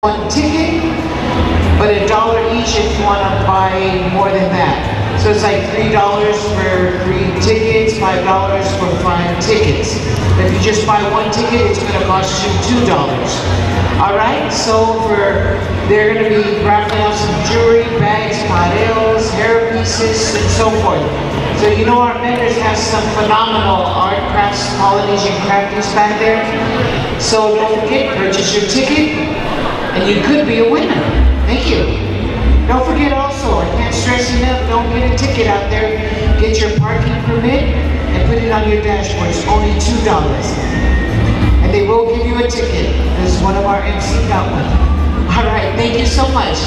one ticket, but $1 each if you want to buy more than that. So it's like $3 for 3 tickets, $5 for 5 tickets. But if you just buy one ticket, it's going to cost you $2. All right, so they're going to be raffling out some jewelry, bags, pareos, hair pieces, and so forth. So you know our vendors have some phenomenal art, crafts, Polynesian crafties back there. So don't forget, purchase your ticket, and you could be a winner. Thank you. Don't forget also, I can't stress enough, don't get a ticket out there. Get your parking permit and put it on your dashboard. It's only $2. And they will give you a ticket, because one of our MC got one. All right, thank you so much.